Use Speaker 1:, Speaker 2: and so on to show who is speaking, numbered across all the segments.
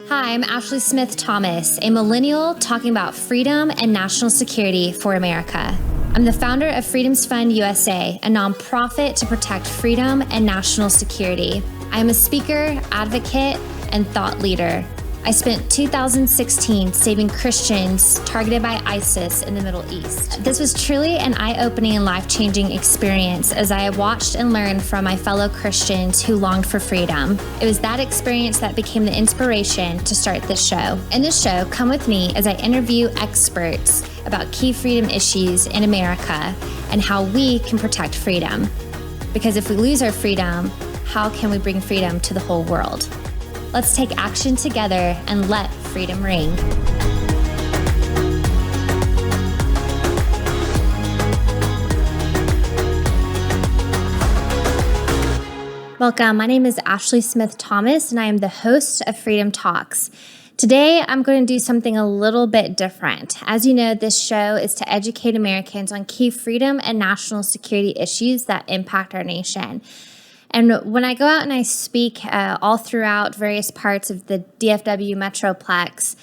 Speaker 1: Hi, I'm Ashley Smith Thomas, a millennial talking about freedom and national security for America. I'm the founder of Freedom's Fund USA, a nonprofit to protect freedom and national security. I am a speaker, advocate, and thought leader. I spent 2016 saving Christians targeted by ISIS in the Middle East. This was truly an eye-opening and life-changing experience as I watched and learned from my fellow Christians who longed for freedom. It was that experience that became the inspiration to start this show. In this show, come with me as I interview experts about key freedom issues in America and how we can protect freedom. Because if we lose our freedom, how can we bring freedom to the whole world? Let's take action together and let freedom ring. Welcome, my name is Ashley Smith Thomas and I am the host of Freedom Talks. Today, I'm going to do something a little bit different. As you know, this show is to educate Americans on key freedom and national security issues that impact our nation. And when I go out and I speak all throughout various parts of the DFW Metroplex,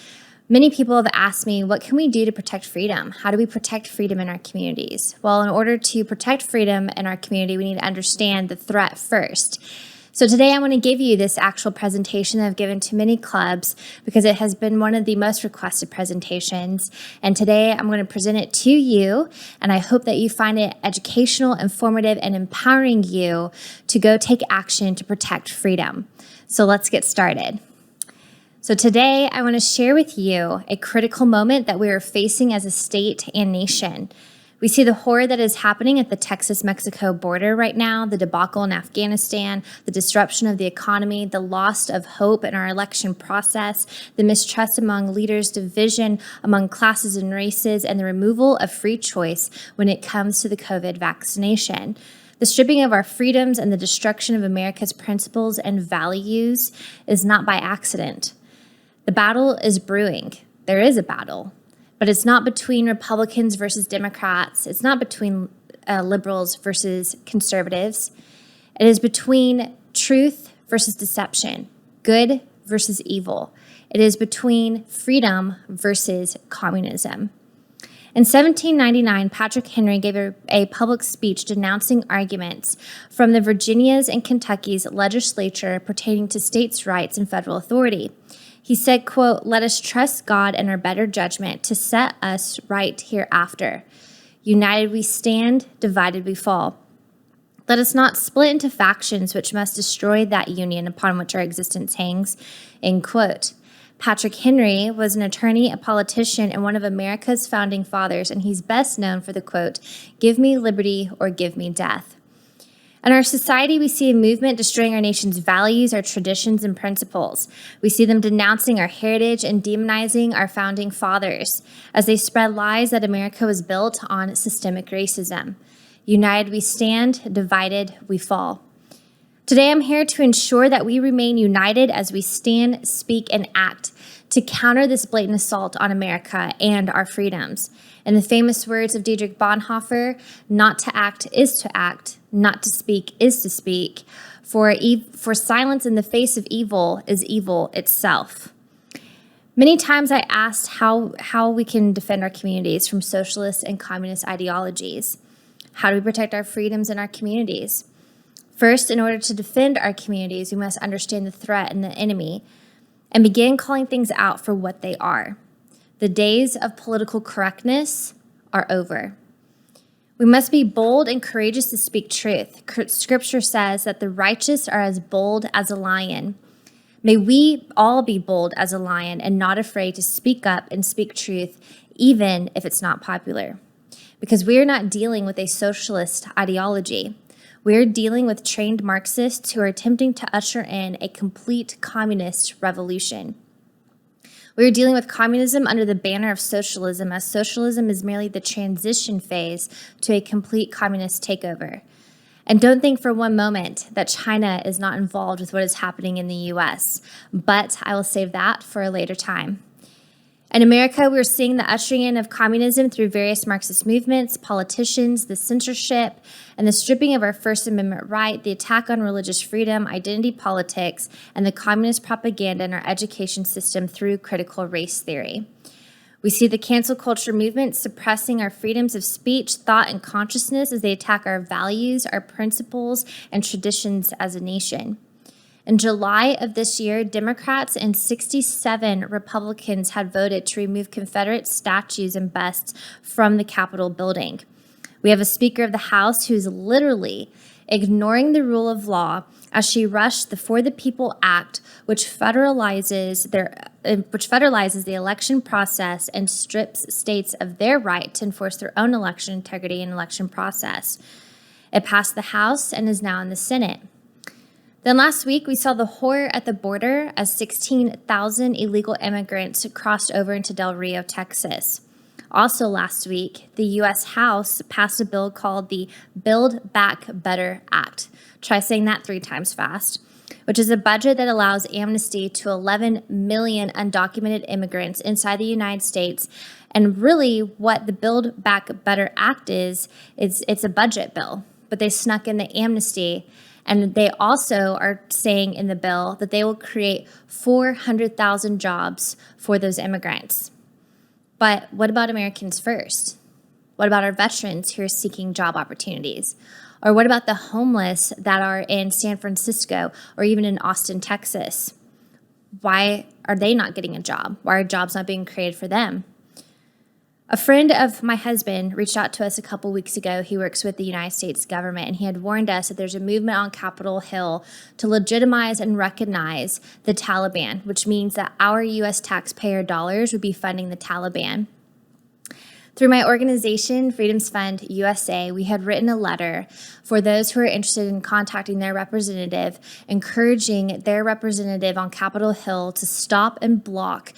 Speaker 1: many people have asked me, what can we do to protect freedom? How do we protect freedom in our communities? Well, in order to protect freedom in our community, we need to understand the threat first. So today I'm going to give you this actual presentation that I've given to many clubs because it has been one of the most requested presentations. And today I'm going to present it to you, and I hope that you find it educational, informative, and empowering you to go take action to protect freedom. So let's get started. So today I want to share with you a critical moment that we are facing as a state and nation. We see the horror that is happening at the Texas-Mexico border right now, the debacle in Afghanistan, the disruption of the economy, the loss of hope in our election process, the mistrust among leaders, division among classes and races, and the removal of free choice when it comes to the COVID vaccination. The stripping of our freedoms and the destruction of America's principles and values is not by accident. The battle is brewing. There is a battle. But it's not between Republicans versus Democrats. It's not between liberals versus conservatives. It is between truth versus deception, good versus evil. It is between freedom versus communism. In 1799, Patrick Henry gave a public speech denouncing arguments from the Virginia's and Kentucky's legislature pertaining to states' rights and federal authority. He said, quote, "Let us trust God and our better judgment to set us right hereafter. United we stand, divided we fall. Let us not split into factions which must destroy that union upon which our existence hangs," end quote. Patrick Henry was an attorney, a politician, and one of America's founding fathers, and he's best known for the quote, "Give me liberty or give me death." In our society, we see a movement destroying our nation's values, our traditions, and principles. We see them denouncing our heritage and demonizing our founding fathers as they spread lies that America was built on systemic racism. United we stand, divided we fall. Today, I'm here to ensure that we remain united as we stand, speak, and act to counter this blatant assault on America and our freedoms. In the famous words of Dietrich Bonhoeffer, not to act is to act, not to speak is to speak, for silence in the face of evil is evil itself. Many times I asked how we can defend our communities from socialist and communist ideologies. How do we protect our freedoms in our communities? First, in order to defend our communities, we must understand the threat and the enemy and begin calling things out for what they are. The days of political correctness are over. We must be bold and courageous to speak truth. Scripture says that the righteous are as bold as a lion. May we all be bold as a lion and not afraid to speak up and speak truth, even if it's not popular. Because we are not dealing with a socialist ideology. We're dealing with trained Marxists who are attempting to usher in a complete communist revolution. We're dealing with communism under the banner of socialism, as socialism is merely the transition phase to a complete communist takeover. And don't think for one moment that China is not involved with what is happening in the U.S., but I will save that for a later time. In America, we're seeing the ushering in of communism through various Marxist movements, politicians, the censorship, and the stripping of our First Amendment right, the attack on religious freedom, identity politics, and the communist propaganda in our education system through critical race theory. We see the cancel culture movement suppressing our freedoms of speech, thought, and consciousness as they attack our values, our principles, and traditions as a nation. In July of this year, Democrats and 67 Republicans had voted to remove Confederate statues and busts from the Capitol building. We have a Speaker of the House who is literally ignoring the rule of law as she rushed the For the People Act, which federalizes the election process and strips states of their right to enforce their own election integrity and election process. It passed the House and is now in the Senate. Then last week, we saw the horror at the border as 16,000 illegal immigrants crossed over into Del Rio, Texas. Also last week, the U.S. House passed a bill called the Build Back Better Act. Try saying that 3 times fast, which is a budget that allows amnesty to 11 million undocumented immigrants inside the United States. And really what the Build Back Better Act is it's a budget bill, but they snuck in the amnesty. And they also are saying in the bill that they will create 400,000 jobs for those immigrants. But what about Americans first? What about our veterans who are seeking job opportunities? Or what about the homeless that are in San Francisco or even in Austin, Texas? Why are they not getting a job? Why are jobs not being created for them? A friend of my husband reached out to us a couple weeks ago. He works with the United States government, and he had warned us that there's a movement on Capitol Hill to legitimize and recognize the Taliban, which means that our U.S. taxpayer dollars would be funding the Taliban. Through my organization, Freedom's Fund USA, we had written a letter for those who are interested in contacting their representative, encouraging their representative on Capitol Hill to stop and block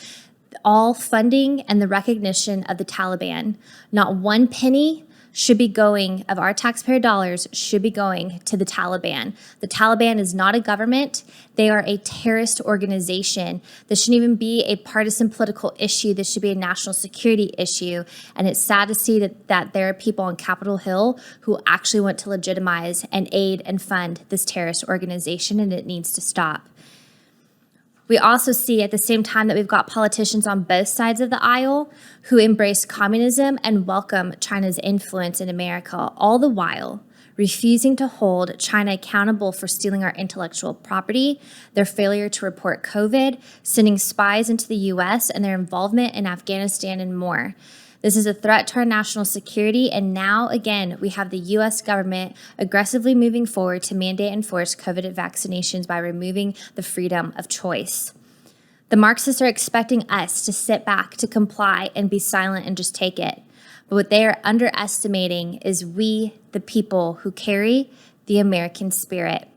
Speaker 1: all funding and the recognition of the Taliban. Not one penny should be going, of our taxpayer dollars, should be going to the Taliban. The Taliban is not a government. They are a terrorist organization. This shouldn't even be a partisan political issue. This should be a national security issue. And it's sad to see that there are people on Capitol Hill who actually want to legitimize and aid and fund this terrorist organization, and it needs to stop. We also see at the same time that we've got politicians on both sides of the aisle who embrace communism and welcome China's influence in America, all the while refusing to hold China accountable for stealing our intellectual property, their failure to report COVID, sending spies into the U.S., and their involvement in Afghanistan and more. This is a threat to our national security, and now, again, we have the U.S. government aggressively moving forward to mandate and force COVID vaccinations by removing the freedom of choice. The Marxists are expecting us to sit back, to comply, and be silent and just take it. But what they are underestimating is we, the people who carry the American spirit.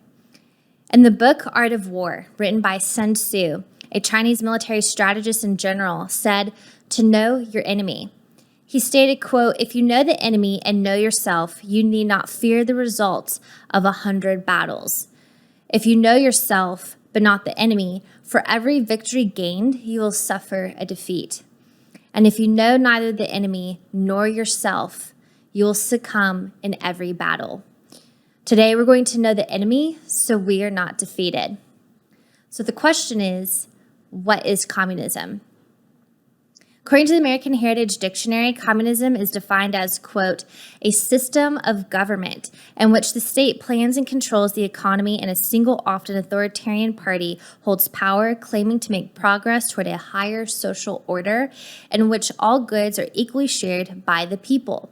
Speaker 1: In the book Art of War, written by Sun Tzu, a Chinese military strategist and general, said to know your enemy. He stated, quote, "If you know the enemy and know yourself, you need not fear the results of 100 battles. If you know yourself, but not the enemy, for every victory gained, you will suffer a defeat. And if you know neither the enemy nor yourself, you will succumb in every battle." Today, we're going to know the enemy so we are not defeated. So the question is, what is communism? According to the American Heritage Dictionary, communism is defined as, quote, "a system of government in which the state plans and controls the economy and a single, often authoritarian party holds power, claiming to make progress toward a higher social order in which all goods are equally shared by the people."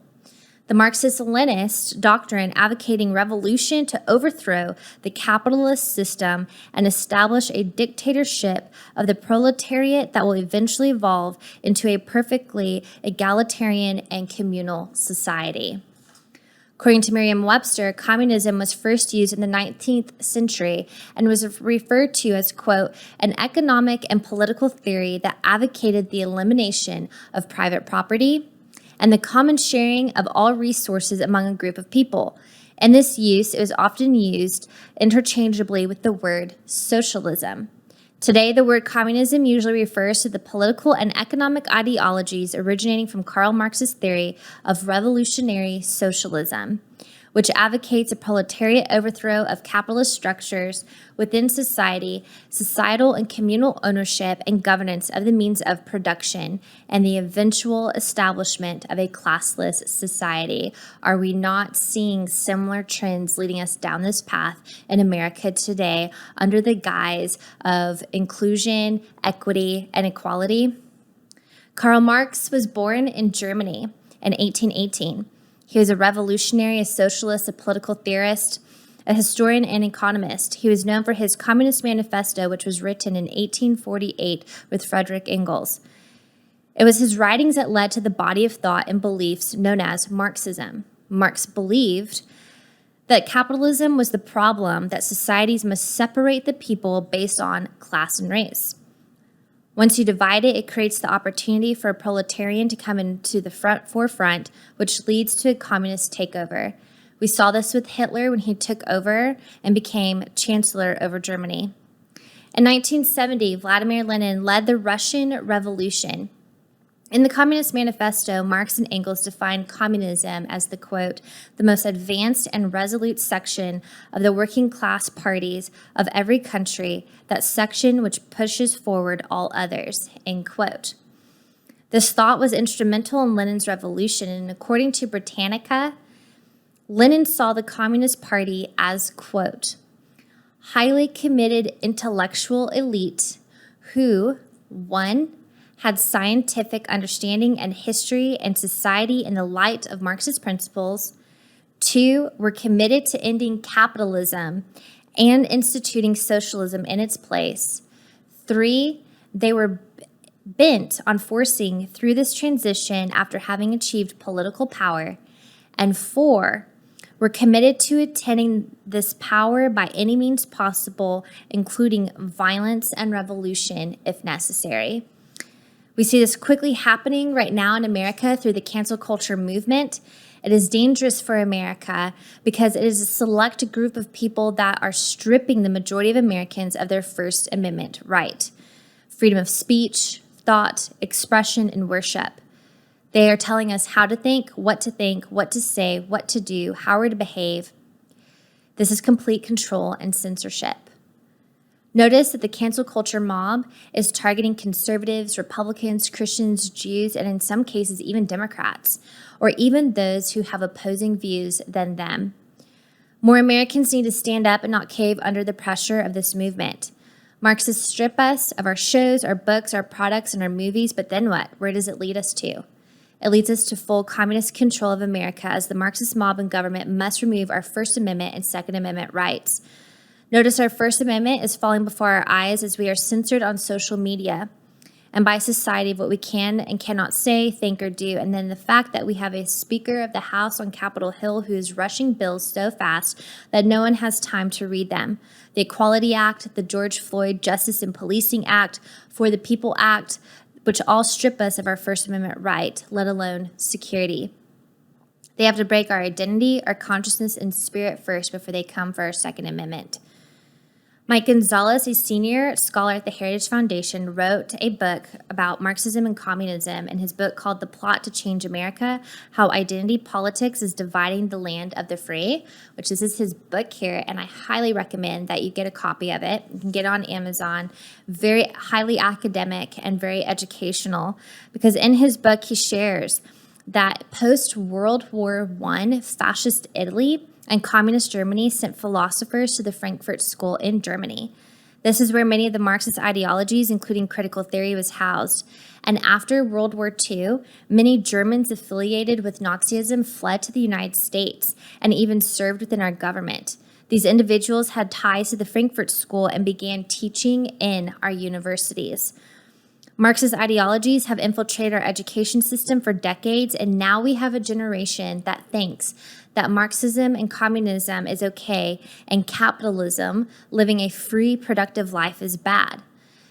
Speaker 1: The Marxist-Leninist doctrine advocating revolution to overthrow the capitalist system and establish a dictatorship of the proletariat that will eventually evolve into a perfectly egalitarian and communal society. According to Merriam-Webster, communism was first used in the 19th century and was referred to as, quote, "an economic and political theory that advocated the elimination of private property and the common sharing of all resources among a group of people. In this use, it was often used interchangeably with the word socialism. Today, the word communism usually refers to the political and economic ideologies originating from Karl Marx's theory of revolutionary socialism, which advocates a proletariat overthrow of capitalist structures within society, societal and communal ownership and governance of the means of production, and the eventual establishment of a classless society. Are we not seeing similar trends leading us down this path in America today under the guise of inclusion, equity, and equality? Karl Marx was born in Germany in 1818. He was a revolutionary, a socialist, a political theorist, a historian, and economist. He was known for his Communist Manifesto, which was written in 1848 with Frederick Engels. It was his writings that led to the body of thought and beliefs known as Marxism. Marx believed that capitalism was the problem, that societies must separate the people based on class and race. Once you divide it, it creates the opportunity for a proletarian to come into the forefront, which leads to a communist takeover. We saw this with Hitler when he took over and became chancellor over Germany. In 1970, Vladimir Lenin led the Russian Revolution. In the Communist Manifesto, Marx and Engels defined communism as the, quote, the most advanced and resolute section of the working class parties of every country, that section which pushes forward all others, end quote. This thought was instrumental in Lenin's revolution, and according to Britannica, Lenin saw the Communist Party as, quote, highly committed intellectual elite who, one, had scientific understanding and history and society in the light of Marxist principles. 2, were committed to ending capitalism and instituting socialism in its place. 3, they were bent on forcing through this transition after having achieved political power. And 4, were committed to attaining this power by any means possible, including violence and revolution if necessary. We see this quickly happening right now in America through the cancel culture movement. It is dangerous for America because it is a select group of people that are stripping the majority of Americans of their First Amendment right. Freedom of speech, thought, expression, and worship. They are telling us how to think, what to say, what to do, how we're to behave. This is complete control and censorship. Notice that the cancel culture mob is targeting conservatives, Republicans, Christians, Jews, and in some cases even Democrats, or even those who have opposing views than them. More Americans need to stand up and not cave under the pressure of this movement. Marxists strip us of our shows, our books, our products, and our movies, but then what? Where does it lead us to? It leads us to full communist control of America, as the Marxist mob and government must remove our First Amendment and Second Amendment rights. Notice our First Amendment is falling before our eyes as we are censored on social media and by society of what we can and cannot say, think, or do. And then the fact that we have a Speaker of the House on Capitol Hill who is rushing bills so fast that no one has time to read them. The Equality Act, the George Floyd Justice and Policing Act, For the People Act, which all strip us of our First Amendment right, let alone security. They have to break our identity, our consciousness, and spirit first before they come for our Second Amendment. Mike Gonzalez, a senior scholar at the Heritage Foundation, wrote a book about Marxism and communism in his book called The Plot to Change America, How Identity Politics is Dividing the Land of the Free, which this is his book here, and I highly recommend that you get a copy of it. You can get it on Amazon. Very highly academic and very educational, because in his book he shares that post-World War I, fascist Italy and communist Germany sent philosophers to the Frankfurt School in Germany. This is where many of the Marxist ideologies, including critical theory, was housed. And after World War II, many Germans affiliated with Nazism fled to the United States and even served within our government. These individuals had ties to the Frankfurt School and began teaching in our universities. Marxist ideologies have infiltrated our education system for decades, and now we have a generation that thinks that Marxism and communism is okay and capitalism, living a free, productive life, is bad.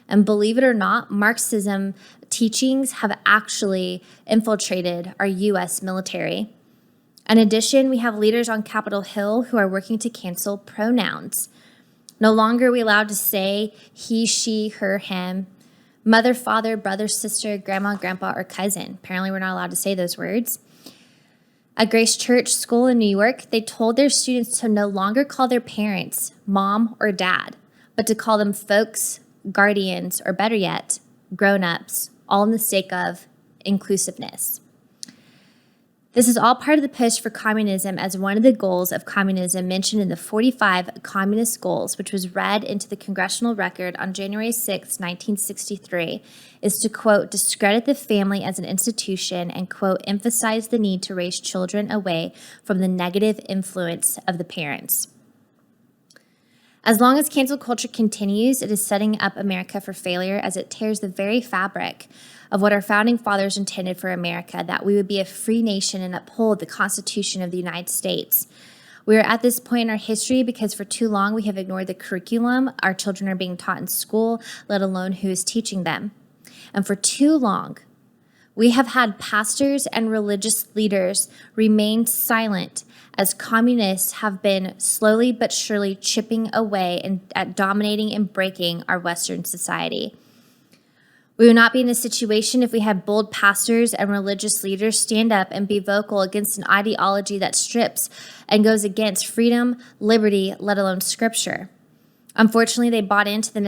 Speaker 1: And believe it or not, Marxism teachings have actually infiltrated our U.S. military. In addition, we have leaders on Capitol Hill who are working to cancel pronouns. No longer are we allowed to say he, she, her, him, mother, father, brother, sister, grandma, grandpa, or cousin. Apparently, we're not allowed to say those words. At Grace Church School in New York, they told their students to no longer call their parents mom or dad, but to call them folks, guardians, or better yet, grown-ups, all in the sake of inclusiveness. This is all part of the push for communism, as one of the goals of communism mentioned in the 45 Communist Goals, which was read into the Congressional Record on January 6, 1963, is to, quote, discredit the family as an institution and, quote, emphasize the need to raise children away from the negative influence of the parents. As long as cancel culture continues, it is setting up America for failure as it tears the very fabric of what our founding fathers intended for America, that we would be a free nation and uphold the Constitution of the United States. We are at this point in our history because for too long we have ignored the curriculum our children are being taught in school, let alone who is teaching them. And for too long, we have had pastors and religious leaders remain silent as communists have been slowly but surely chipping away at dominating and breaking our Western society. We would not be in this situation if we had bold pastors and religious leaders stand up and be vocal against an ideology that strips and goes against freedom, liberty, let alone scripture. Unfortunately, they bought into the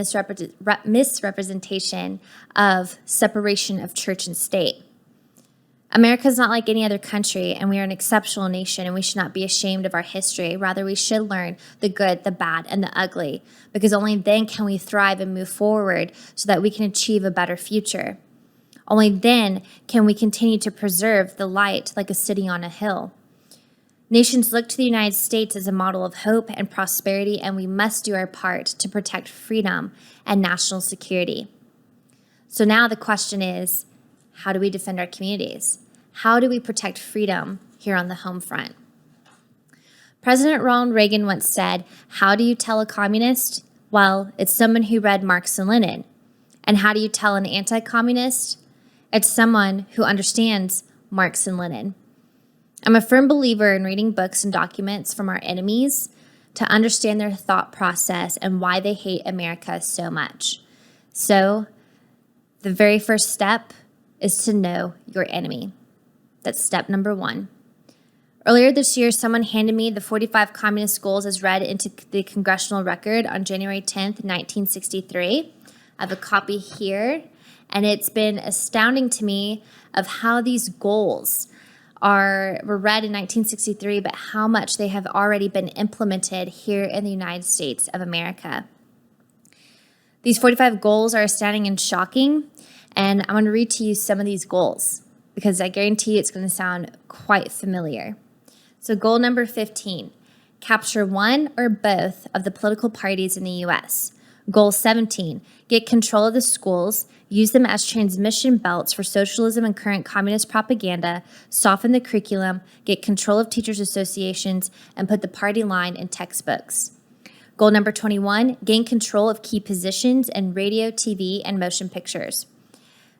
Speaker 1: misrepresentation of separation of church and state. America is not like any other country, and we are an exceptional nation, and we should not be ashamed of our history. Rather, we should learn the good, the bad, and the ugly, because only then can we thrive and move forward so that we can achieve a better future. Only then can we continue to preserve the light like a city on a hill. Nations look to the United States as a model of hope and prosperity, and we must do our part to protect freedom and national security. So now the question is, how do we defend our communities? How do we protect freedom here on the home front? President Ronald Reagan once said, how do you tell a communist? Well, it's someone who read Marx and Lenin. And how do you tell an anti-communist? It's someone who understands Marx and Lenin. I'm a firm believer in reading books and documents from our enemies to understand their thought process and why they hate America so much. So, the very first step is to know your enemy. That's step number 1. Earlier this year, someone handed me the 45 Communist Goals as read into the Congressional Record on January 10th, 1963. I have a copy here, and it's been astounding to me of how these goals were read in 1963, but how much they have already been implemented here in the United States of America. These 45 goals are astounding and shocking, and I'm going to read to you some of these goals because I guarantee it's going to sound quite familiar. So goal number 15, capture one or both of the political parties in the U.S. Goal 17, get control of the schools, use them as transmission belts for socialism and current communist propaganda, soften the curriculum, get control of teachers' associations, and put the party line in textbooks. Goal number 21, gain control of key positions in radio, TV, and motion pictures.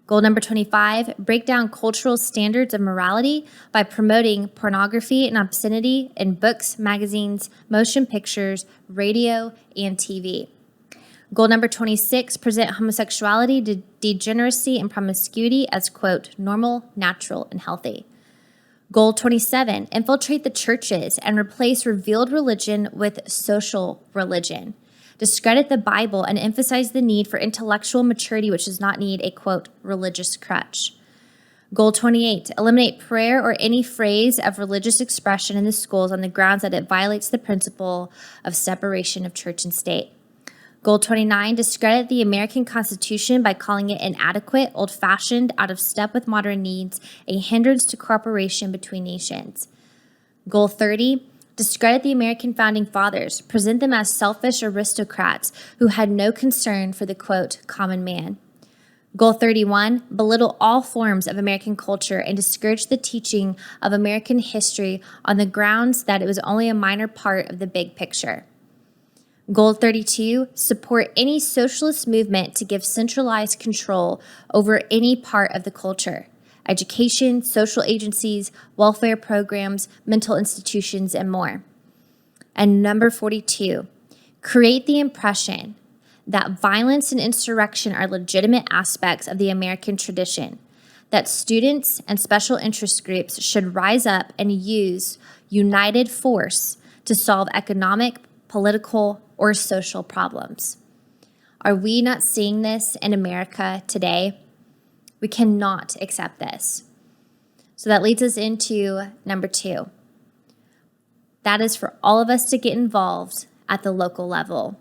Speaker 1: Goal number 25, break down cultural standards of morality by promoting pornography and obscenity in books, magazines, motion pictures, radio, and TV. Goal number 26, present homosexuality, degeneracy, and promiscuity as, quote, normal, natural, and healthy. Goal 27, infiltrate the churches and replace revealed religion with social religion. Discredit the Bible and emphasize the need for intellectual maturity, which does not need a, quote, religious crutch. Goal 28, eliminate prayer or any phrase of religious expression in the schools on the grounds that it violates the principle of separation of church and state. Goal 29, discredit the American Constitution by calling it inadequate, old-fashioned, out of step with modern needs, a hindrance to cooperation between nations. Goal 30, discredit the American founding fathers, present them as selfish aristocrats who had no concern for the, quote, common man. Goal 31, belittle all forms of American culture and discourage the teaching of American history on the grounds that it was only a minor part of the big picture. Goal 32, support any socialist movement to give centralized control over any part of the culture. Education, social agencies, welfare programs, mental institutions, and more. And number 42, create the impression that violence and insurrection are legitimate aspects of the American tradition, that students and special interest groups should rise up and use united force to solve economic, political, or social problems. Are we not seeing this in America today? We cannot accept this. So that leads us into number 2. That is for all of us to get involved at the local level.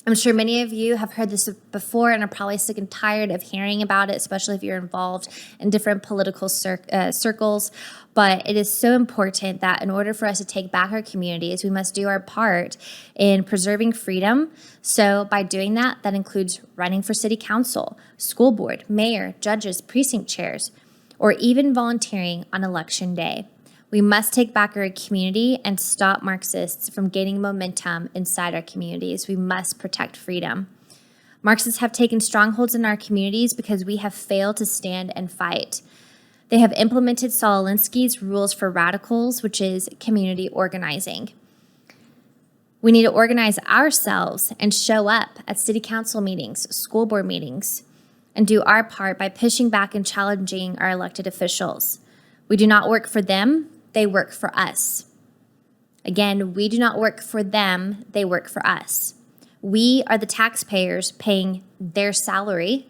Speaker 1: I'm sure many of you have heard this before and are probably sick and tired of hearing about it, especially if you're involved in different political circles. But it is so important that in order for us to take back our communities, we must do our part in preserving freedom. So by doing that, that includes running for city council, school board, mayor, judges, precinct chairs, or even volunteering on election day. We must take back our community and stop Marxists from gaining momentum inside our communities. We must protect freedom. Marxists have taken strongholds in our communities because we have failed to stand and fight. They have implemented Saul Alinsky's rules for radicals, which is community organizing. We need to organize ourselves and show up at city council meetings, school board meetings, and do our part by pushing back and challenging our elected officials. We do not work for them. They work for us. Again, we do not work for them, they work for us. We are the taxpayers paying their salary,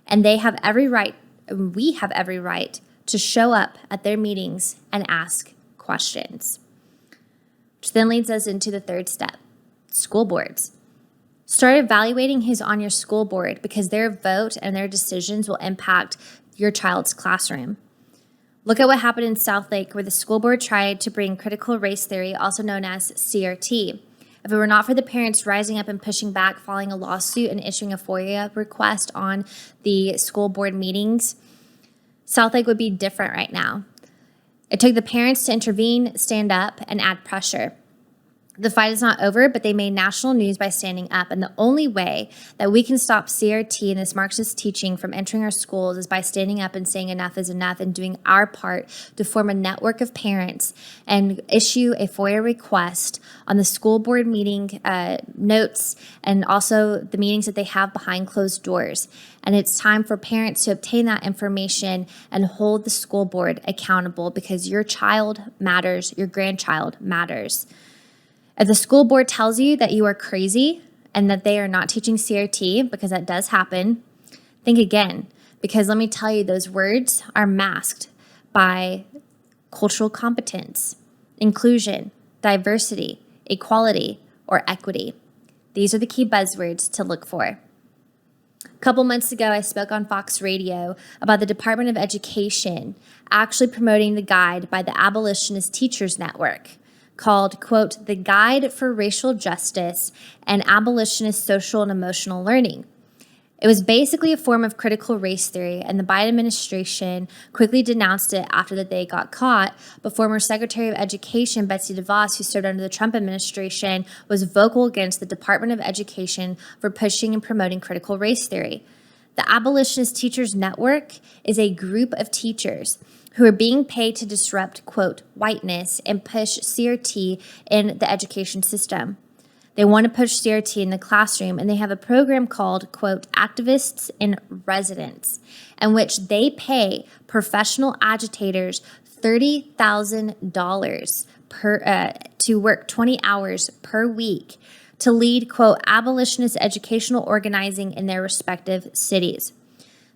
Speaker 1: and we have every right to show up at their meetings and ask questions. Which then leads us into the 3rd step, school boards. Start evaluating who's on your school board because their vote and their decisions will impact your child's classroom. Look at what happened in Southlake, where the school board tried to bring critical race theory, also known as CRT. If it were not for the parents rising up and pushing back, filing a lawsuit and issuing a FOIA request on the school board meetings, Southlake would be different right now. It took the parents to intervene, stand up, and add pressure. The fight is not over, but they made national news by standing up. And the only way that we can stop CRT and this Marxist teaching from entering our schools is by standing up and saying enough is enough and doing our part to form a network of parents and issue a FOIA request on the school board meeting notes and also the meetings that they have behind closed doors. And it's time for parents to obtain that information and hold the school board accountable because your child matters, your grandchild matters. If the school board tells you that you are crazy and that they are not teaching CRT, because that does happen, think again, because let me tell you, those words are masked by cultural competence, inclusion, diversity, equality, or equity. These are the key buzzwords to look for. A couple months ago, I spoke on Fox Radio about the Department of Education actually promoting the guide by the Abolitionist Teachers Network, called, quote, The Guide for Racial Justice and Abolitionist Social and Emotional Learning. It was basically a form of critical race theory, and the Biden administration quickly denounced it after that they got caught, but former Secretary of Education Betsy DeVos, who served under the Trump administration, was vocal against the Department of Education for pushing and promoting critical race theory. The Abolitionist Teachers Network is a group of teachers who are being paid to disrupt, quote, whiteness and push CRT in the education system. They want to push CRT in the classroom, and they have a program called, quote, Activists in Residence, in which they pay professional agitators $30,000 to work 20 hours per week to lead, quote, abolitionist educational organizing in their respective cities.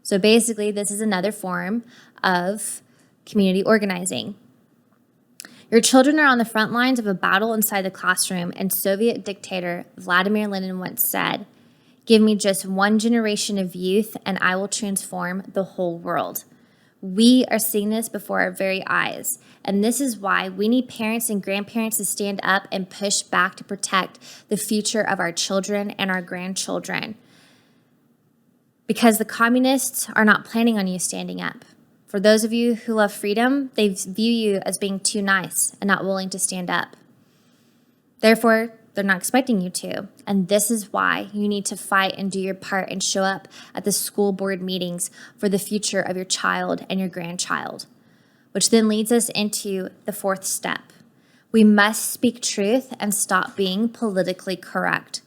Speaker 1: So basically, this is another form of community organizing. Your children are on the front lines of a battle inside the classroom, and Soviet dictator Vladimir Lenin once said, "Give me just one generation of youth and I will transform the whole world." We are seeing this before our very eyes, and this is why we need parents and grandparents to stand up and push back to protect the future of our children and our grandchildren. Because the communists are not planning on you standing up. For those of you who love freedom, they view you as being too nice and not willing to stand up. Therefore, they're not expecting you to. And this is why you need to fight and do your part and show up at the school board meetings for the future of your child and your grandchild. Which then leads us into the 4th step. We must speak truth and stop being politically correct.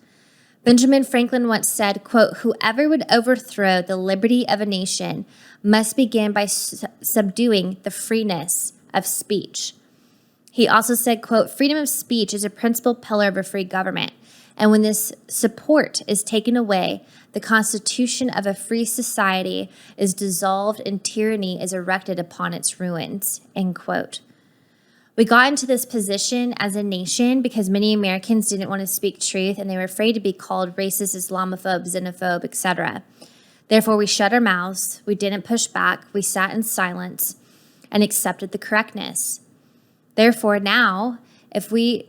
Speaker 1: Benjamin Franklin once said, quote, "Whoever would overthrow the liberty of a nation must begin by subduing the freeness of speech." He also said, quote, "Freedom of speech is a principal pillar of a free government. And when this support is taken away, the constitution of a free society is dissolved and tyranny is erected upon its ruins," end quote. We got into this position as a nation because many Americans didn't want to speak truth and they were afraid to be called racist, Islamophobe, xenophobe, etc. Therefore, we shut our mouths, we didn't push back, we sat in silence and accepted the correctness. Therefore, now, if we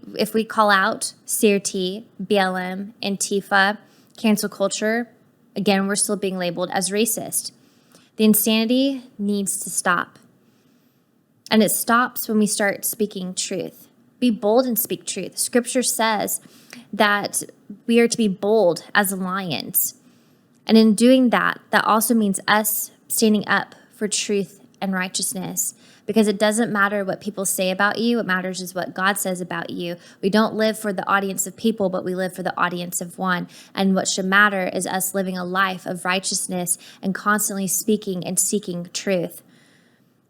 Speaker 1: call out CRT, BLM, Antifa, cancel culture, again, we're still being labeled as racist. The insanity needs to stop. And it stops when we start speaking truth. Be bold and speak truth. Scripture says that we are to be bold as lions. And in doing that, that also means us standing up for truth and righteousness. Because it doesn't matter what people say about you. What matters is what God says about you. We don't live for the audience of people, but we live for the audience of one. And what should matter is us living a life of righteousness and constantly speaking and seeking truth.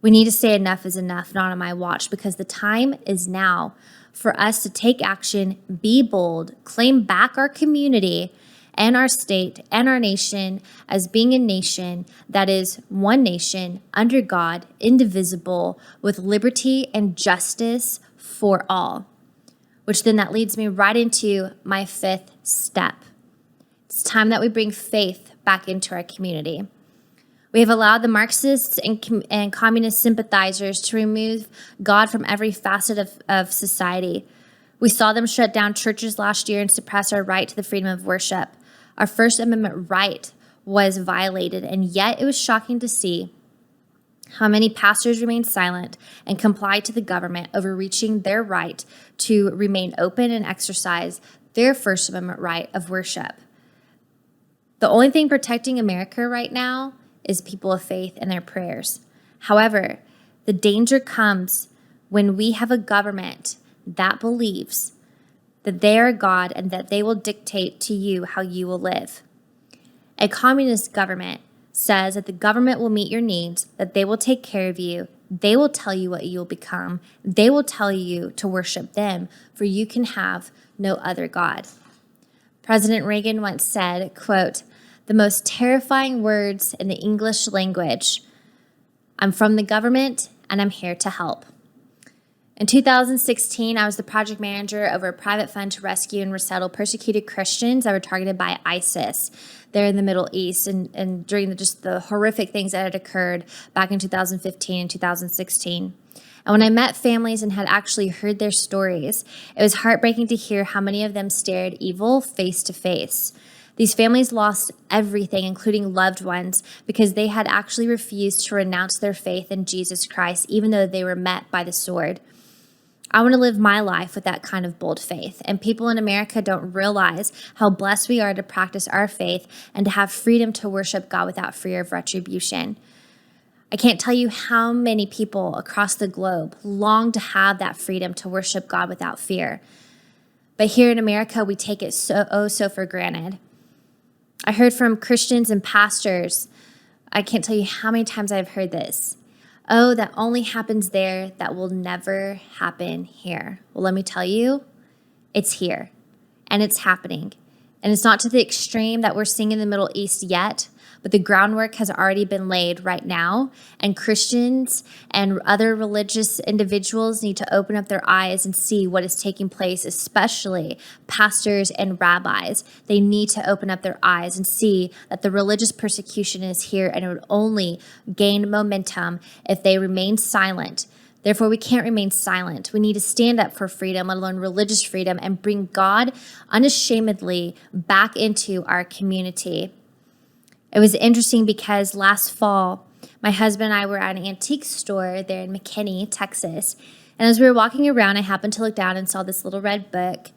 Speaker 1: We need to say enough is enough, not on my watch, because the time is now for us to take action, be bold, claim back our community and our state and our nation as being a nation that is one nation under God, indivisible, with liberty and justice for all. Which then that leads me right into my fifth step. It's time that we bring faith back into our community. We have allowed the Marxists and communist sympathizers to remove God from every facet of society. We saw them shut down churches last year and suppress our right to the freedom of worship. Our First Amendment right was violated, and yet it was shocking to see how many pastors remained silent and complied to the government, overreaching their right to remain open and exercise their First Amendment right of worship. The only thing protecting America right now is people of faith and their prayers. However, the danger comes when we have a government that believes that they are God and that they will dictate to you how you will live. A communist government says that the government will meet your needs, that they will take care of you, they will tell you what you'll become, they will tell you to worship them, for you can have no other God. President Reagan once said, quote, "The most terrifying words in the English language. I'm from the government and I'm here to help." In 2016, I was the project manager over a private fund to rescue and resettle persecuted Christians that were targeted by ISIS there in the Middle East and during the horrific things that had occurred back in 2015 and 2016. And when I met families and had actually heard their stories, it was heartbreaking to hear how many of them stared evil face to face. These families lost everything, including loved ones, because they had actually refused to renounce their faith in Jesus Christ, even though they were met by the sword. I want to live my life with that kind of bold faith, and people in America don't realize how blessed we are to practice our faith and to have freedom to worship God without fear of retribution. I can't tell you how many people across the globe long to have that freedom to worship God without fear. But here in America, we take it so for granted. I heard from Christians and pastors, I can't tell you how many times I've heard this. "Oh, that only happens there. That will never happen here." Well, let me tell you, it's here and it's happening. And it's not to the extreme that we're seeing in the Middle East yet, but the groundwork has already been laid right now. And Christians and other religious individuals need to open up their eyes and see what is taking place, especially pastors and rabbis. They need to open up their eyes and see that the religious persecution is here and it would only gain momentum if they remain silent. Therefore, we can't remain silent. We need to stand up for freedom, let alone religious freedom, and bring God unashamedly back into our community. It was interesting because last fall, my husband and I were at an antique store there in McKinney, Texas. And as we were walking around, I happened to look down and saw this little red book.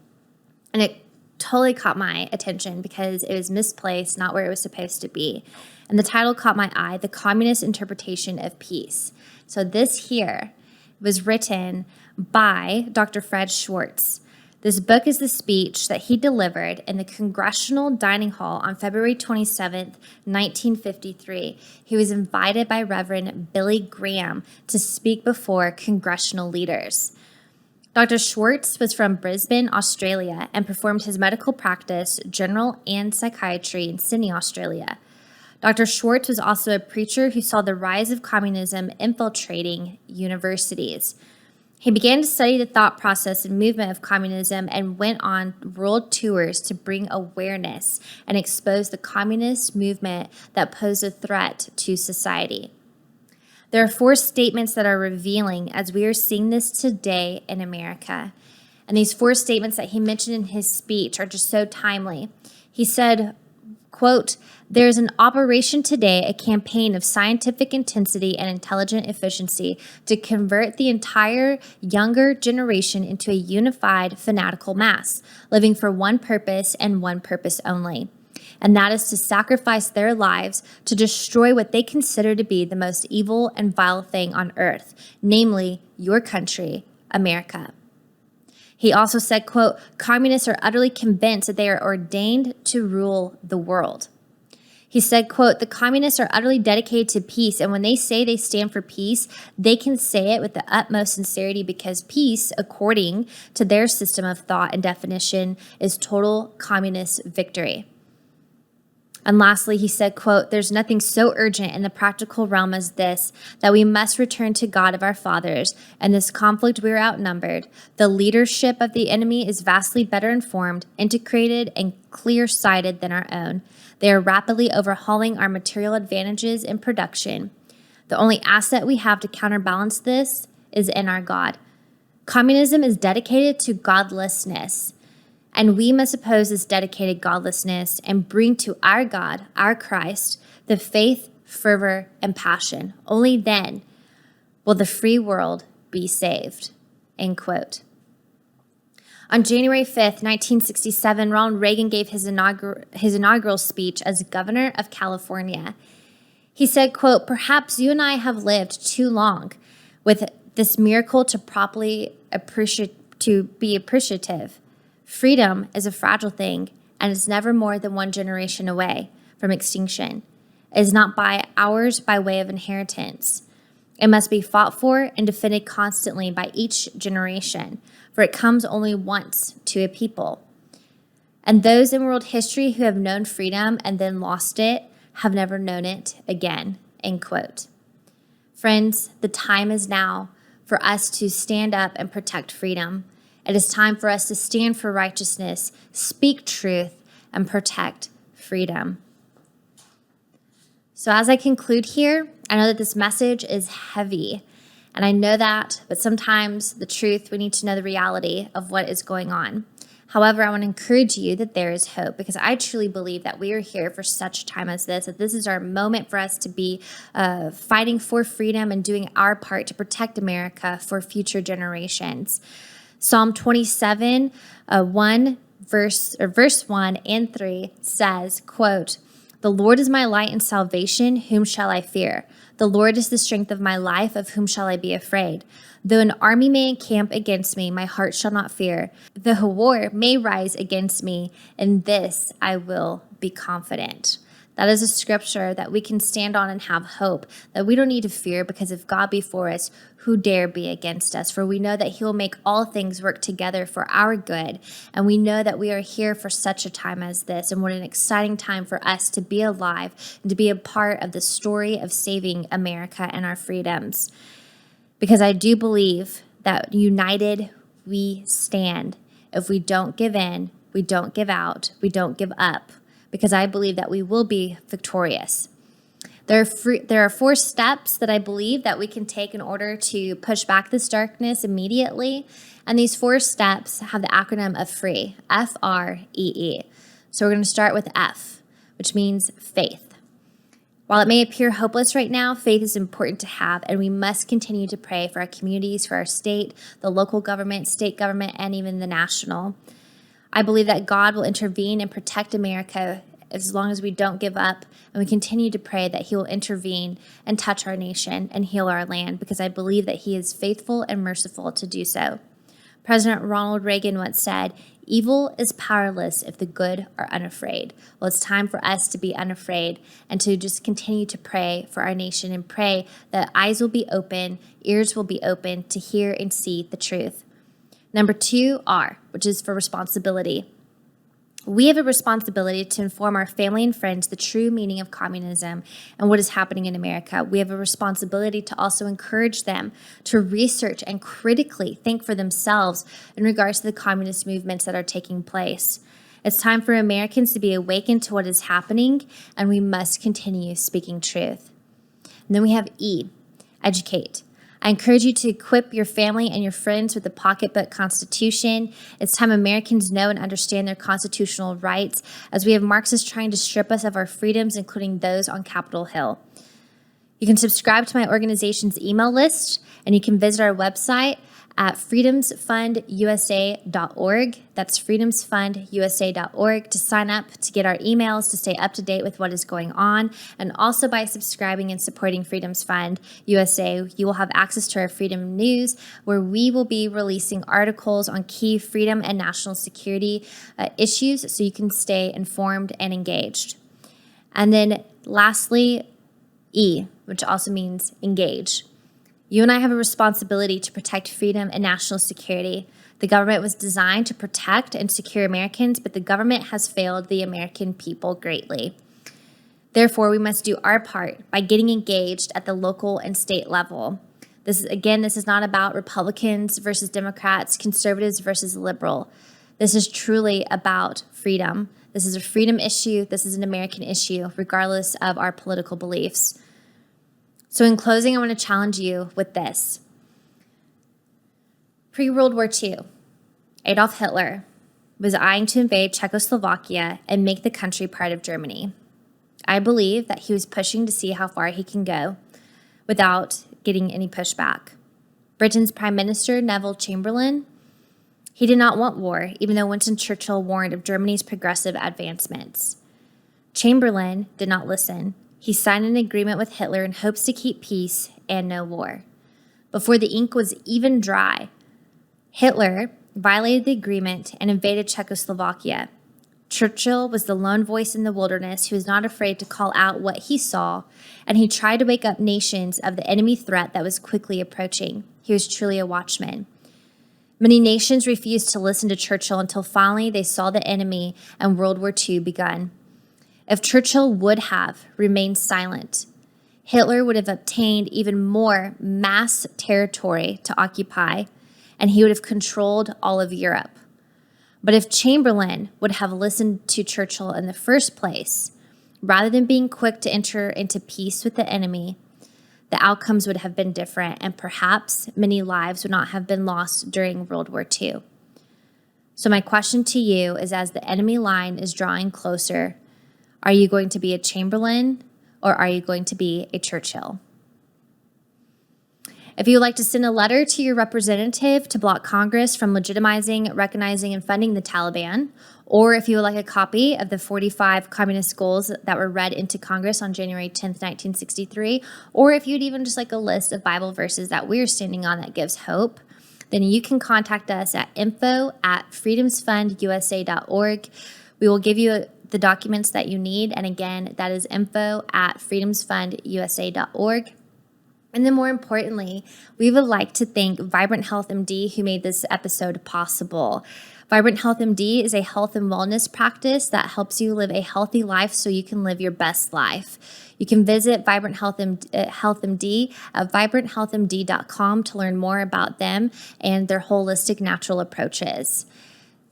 Speaker 1: And it totally caught my attention because it was misplaced, not where it was supposed to be. And the title caught my eye, "The Communist Interpretation of Peace." So this here was written by Dr. Fred Schwartz. This book is the speech that he delivered in the Congressional Dining Hall on February 27th, 1953. He was invited by Reverend Billy Graham to speak before congressional leaders. Dr. Schwartz was from Brisbane, Australia, and performed his medical practice, general and psychiatry in Sydney, Australia. Dr. Schwartz was also a preacher who saw the rise of communism infiltrating universities. He began to study the thought process and movement of communism and went on world tours to bring awareness and expose the communist movement that posed a threat to society. There are 4 statements that are revealing as we are seeing this today in America. And these 4 statements that he mentioned in his speech are just so timely. He said, quote, "There is an operation today, a campaign of scientific intensity and intelligent efficiency to convert the entire younger generation into a unified fanatical mass, living for one purpose and one purpose only. And that is to sacrifice their lives to destroy what they consider to be the most evil and vile thing on earth, namely your country, America." He also said, quote, "Communists are utterly convinced that they are ordained to rule the world." He said, quote, "The communists are utterly dedicated to peace, and when they say they stand for peace, they can say it with the utmost sincerity because peace, according to their system of thought and definition, is total communist victory." And lastly, he said, quote, "There's nothing so urgent in the practical realm as this, that we must return to God of our fathers. In this conflict, we are outnumbered. The leadership of the enemy is vastly better informed, integrated, and clear-sighted than our own. They are rapidly overhauling our material advantages in production. The only asset we have to counterbalance this is in our God. Communism is dedicated to godlessness. And we must oppose this dedicated godlessness and bring to our God, our Christ, the faith, fervor, and passion. Only then will the free world be saved." End quote. On January 5th, 1967, Ronald Reagan gave his inaugural speech as governor of California. He said, quote, "Perhaps you and I have lived too long with this miracle to be appreciative. Freedom is a fragile thing and is never more than one generation away from extinction. It is not ours by way of inheritance. It must be fought for and defended constantly by each generation, for it comes only once to a people. And those in world history who have known freedom and then lost it have never known it again." End quote. Friends, the time is now for us to stand up and protect freedom. It is time for us to stand for righteousness, speak truth, and protect freedom. So as I conclude here, I know that this message is heavy, and I know that, but sometimes the truth, we need to know the reality of what is going on. However, I want to encourage you that there is hope, because I truly believe that we are here for such a time as this, that this is our moment for us to be fighting for freedom and doing our part to protect America for future generations. Psalm 27, verse 1 and 3 says, quote, "The Lord is my light and salvation, whom shall I fear? The Lord is the strength of my life, of whom shall I be afraid? Though an army may encamp against me, my heart shall not fear. The war may rise against me, in this I will be confident." That is a scripture that we can stand on and have hope, that we don't need to fear, because if God be for us, who dare be against us? For we know that he will make all things work together for our good. And we know that we are here for such a time as this. And what an exciting time for us to be alive and to be a part of the story of saving America and our freedoms. Because I do believe that united we stand. If we don't give in, we don't give out, we don't give up. Because I believe that we will be victorious. There are 4 steps that I believe that we can take in order to push back this darkness immediately. And these 4 steps have the acronym of FREE, F-R-E-E. So we're going to start with F, which means faith. While it may appear hopeless right now, faith is important to have, and we must continue to pray for our communities, for our state, the local government, state government, and even the national. I believe that God will intervene and protect America as long as we don't give up, and we continue to pray that he will intervene and touch our nation and heal our land, because I believe that he is faithful and merciful to do so. President Ronald Reagan once said, "Evil is powerless if the good are unafraid." Well, it's time for us to be unafraid and to just continue to pray for our nation and pray that eyes will be open, ears will be open to hear and see the truth. Number 2, R, which is for responsibility. We have a responsibility to inform our family and friends the true meaning of communism and what is happening in America. We have a responsibility to also encourage them to research and critically think for themselves in regards to the communist movements that are taking place. It's time for Americans to be awakened to what is happening, and we must continue speaking truth. And then we have E, educate. I encourage you to equip your family and your friends with the Pocketbook Constitution. It's time Americans know and understand their constitutional rights, as we have Marxists trying to strip us of our freedoms, including those on Capitol Hill. You can subscribe to my organization's email list, and you can visit our website at freedomsfundusa.org. That's freedomsfundusa.org to sign up, to get our emails, to stay up to date with what is going on. And also by subscribing and supporting Freedoms Fund USA, you will have access to our Freedom News, where we will be releasing articles on key freedom and national security issues so you can stay informed and engaged. And then lastly, E, which also means engage. You and I have a responsibility to protect freedom and national security. The government was designed to protect and secure Americans, but the government has failed the American people greatly. Therefore, we must do our part by getting engaged at the local and state level. This is not about Republicans versus Democrats, conservatives versus liberal. This is truly about freedom. This is a freedom issue. This is an American issue, regardless of our political beliefs. So in closing, I want to challenge you with this. Pre-World War II, Adolf Hitler was eyeing to invade Czechoslovakia and make the country part of Germany. I believe that he was pushing to see how far he can go without getting any pushback. Britain's Prime Minister, Neville Chamberlain, he did not want war, even though Winston Churchill warned of Germany's progressive advancements. Chamberlain did not listen. He signed an agreement with Hitler in hopes to keep peace and no war. Before the ink was even dry, Hitler violated the agreement and invaded Czechoslovakia. Churchill was the lone voice in the wilderness who was not afraid to call out what he saw, and he tried to wake up nations of the enemy threat that was quickly approaching. He was truly a watchman. Many nations refused to listen to Churchill until finally they saw the enemy and World War II begun. If Churchill would have remained silent, Hitler would have obtained even more mass territory to occupy, and he would have controlled all of Europe. But if Chamberlain would have listened to Churchill in the first place, rather than being quick to enter into peace with the enemy, the outcomes would have been different, and perhaps many lives would not have been lost during World War II. So my question to you is, as the enemy line is drawing closer, are you going to be a Chamberlain or are you going to be a Churchill? If you would like to send a letter to your representative to block Congress from legitimizing, recognizing, and funding the Taliban, or if you would like a copy of the 45 communist goals that were read into Congress on January 10th, 1963, or if you'd even just like a list of Bible verses that we're standing on that gives hope, then you can contact us at info@freedomsfundusa.org. We will give you the documents that you need. And again, that is info@freedomsfundusa.org. And then more importantly, we would like to thank Vibrant Health MD, who made this episode possible. Vibrant Health MD is a health and wellness practice that helps you live a healthy life so you can live your best life. You can visit Vibrant Health MD at vibranthealthmd.com to learn more about them and their holistic natural approaches.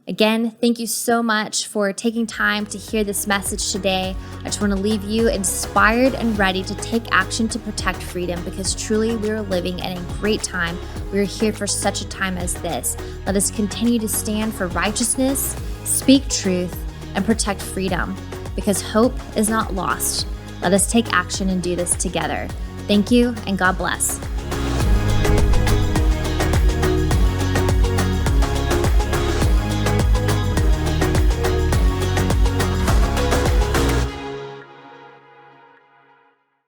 Speaker 1: Again, thank you so much for taking time to hear this message today. I just want to leave you inspired and ready to take action to protect freedom, because truly we are living in a great time. We are here for such a time as this. Let us continue to stand for righteousness, speak truth, and protect freedom, because hope is not lost. Let us take action and do this together. Thank you, and God bless.